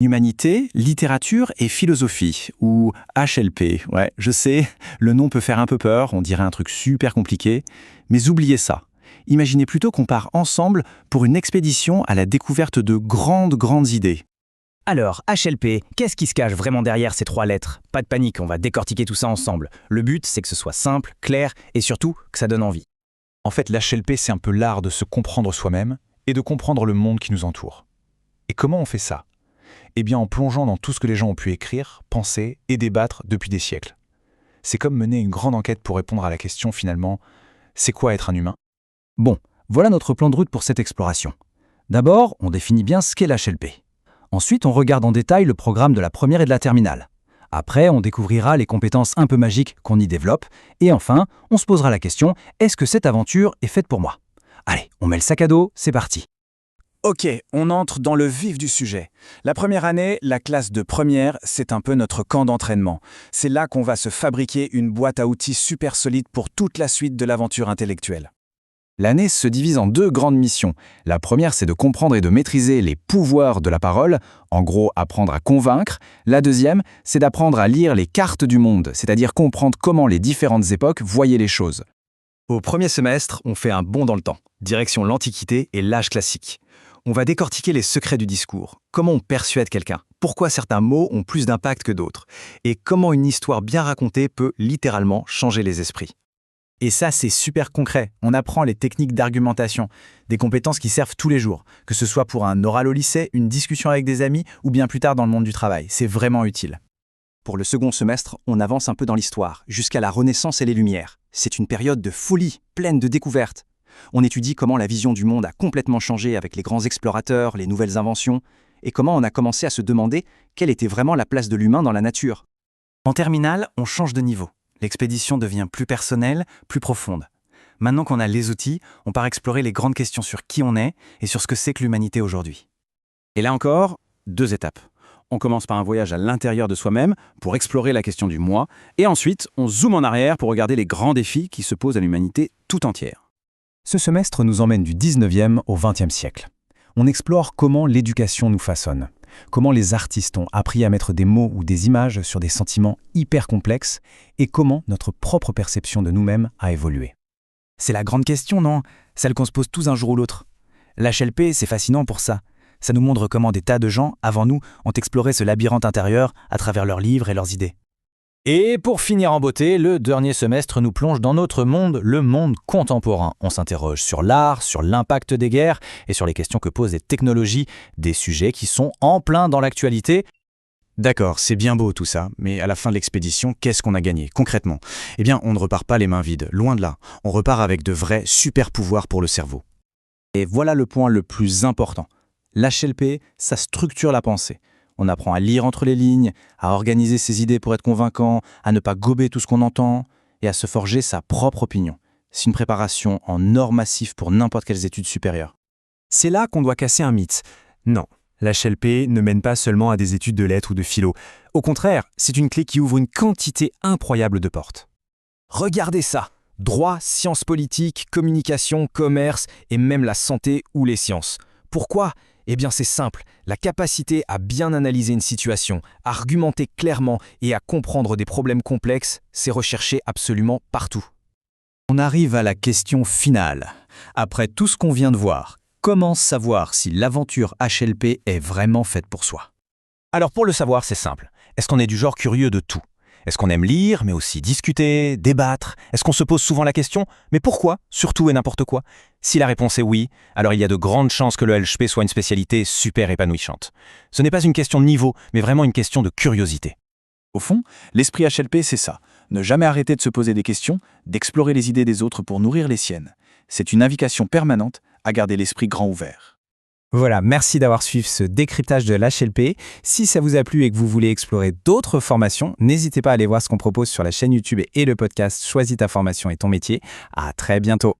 Humanité, littérature et philosophie, ou HLP. Ouais, je sais, le nom peut faire un peu peur, on dirait un truc super compliqué, mais oubliez ça. Imaginez plutôt qu'on part ensemble pour une expédition à la découverte de grandes idées. Alors, HLP, qu'est-ce qui se cache vraiment derrière ces 3 lettres? Pas de panique, on va décortiquer tout ça ensemble. Le but, c'est que ce soit simple, clair et surtout que ça donne envie. En fait, l'HLP, c'est un peu l'art de se comprendre soi-même et de comprendre le monde qui nous entoure. Et comment on fait ça? Eh bien, en plongeant dans tout ce que les gens ont pu écrire, penser et débattre depuis des siècles. C'est comme mener une grande enquête pour répondre à la question, finalement, c'est quoi être un humain? Bon, voilà notre plan de route pour cette exploration. D'abord, on définit bien ce qu'est l'HLP. Ensuite, on regarde en détail le programme de la première et de la terminale. Après, on découvrira les compétences un peu magiques qu'on y développe. Et enfin, on se posera la question, est-ce que cette aventure est faite pour moi? Allez, on met le sac à dos, c'est parti. Ok, on entre dans le vif du sujet. La première année, la classe de première, c'est un peu notre camp d'entraînement. C'est là qu'on va se fabriquer une boîte à outils super solide pour toute la suite de l'aventure intellectuelle. L'année se divise en 2 grandes missions. La première, c'est de comprendre et de maîtriser les pouvoirs de la parole, en gros apprendre à convaincre. La deuxième, c'est d'apprendre à lire les cartes du monde, c'est-à-dire comprendre comment les différentes époques voyaient les choses. Au premier semestre, on fait un bond dans le temps, direction l'Antiquité et l'âge classique. On va décortiquer les secrets du discours, comment on persuade quelqu'un, pourquoi certains mots ont plus d'impact que d'autres, et comment une histoire bien racontée peut littéralement changer les esprits. Et ça, c'est super concret. On apprend les techniques d'argumentation, des compétences qui servent tous les jours, que ce soit pour un oral au lycée, une discussion avec des amis ou bien plus tard dans le monde du travail. C'est vraiment utile. Pour le second semestre, on avance un peu dans l'histoire, jusqu'à la Renaissance et les Lumières. C'est une période de folie, pleine de découvertes. On étudie comment la vision du monde a complètement changé avec les grands explorateurs, les nouvelles inventions, et comment on a commencé à se demander quelle était vraiment la place de l'humain dans la nature. En terminale, on change de niveau. L'expédition devient plus personnelle, plus profonde. Maintenant qu'on a les outils, on part explorer les grandes questions sur qui on est et sur ce que c'est que l'humanité aujourd'hui. Et là encore, 2 étapes. On commence par un voyage à l'intérieur de soi-même pour explorer la question du moi, et ensuite, on zoome en arrière pour regarder les grands défis qui se posent à l'humanité tout entière. Ce semestre nous emmène du 19e au 20e siècle. On explore comment l'éducation nous façonne, comment les artistes ont appris à mettre des mots ou des images sur des sentiments hyper complexes et comment notre propre perception de nous-mêmes a évolué. C'est la grande question, non? Celle qu'on se pose tous un jour ou l'autre. L'HLP, c'est fascinant pour ça. Ça nous montre comment des tas de gens, avant nous, ont exploré ce labyrinthe intérieur à travers leurs livres et leurs idées. Et pour finir en beauté, le dernier semestre nous plonge dans notre monde, le monde contemporain. On s'interroge sur l'art, sur l'impact des guerres et sur les questions que posent les technologies, des sujets qui sont en plein dans l'actualité. D'accord, c'est bien beau tout ça, mais à la fin de l'expédition, qu'est-ce qu'on a gagné, concrètement? Eh bien, on ne repart pas les mains vides, loin de là. On repart avec de vrais super pouvoirs pour le cerveau. Et voilà le point le plus important. L'HLP, ça structure la pensée. On apprend à lire entre les lignes, à organiser ses idées pour être convaincant, à ne pas gober tout ce qu'on entend, et à se forger sa propre opinion. C'est une préparation en or massif pour n'importe quelles études supérieures. C'est là qu'on doit casser un mythe. Non, l'HLP ne mène pas seulement à des études de lettres ou de philo. Au contraire, c'est une clé qui ouvre une quantité incroyable de portes. Regardez ça! Droit, sciences politiques, communication, commerce et même la santé ou les sciences. Pourquoi? Eh bien c'est simple, la capacité à bien analyser une situation, à argumenter clairement et à comprendre des problèmes complexes, c'est recherché absolument partout. On arrive à la question finale. Après tout ce qu'on vient de voir, comment savoir si l'aventure HLP est vraiment faite pour soi? Alors pour le savoir, c'est simple. Est-ce qu'on est du genre curieux de tout? Est-ce qu'on aime lire, mais aussi discuter, débattre? Est-ce qu'on se pose souvent la question « mais pourquoi, surtout et n'importe quoi ?» Si la réponse est oui, alors il y a de grandes chances que le LHP soit une spécialité super épanouissante. Ce n'est pas une question de niveau, mais vraiment une question de curiosité. Au fond, l'esprit HLP, c'est ça. Ne jamais arrêter de se poser des questions, d'explorer les idées des autres pour nourrir les siennes. C'est une invitation permanente à garder l'esprit grand ouvert. Voilà, merci d'avoir suivi ce décryptage de l'HLP. Si ça vous a plu et que vous voulez explorer d'autres formations, n'hésitez pas à aller voir ce qu'on propose sur la chaîne YouTube et le podcast Choisis ta formation et ton métier. À très bientôt.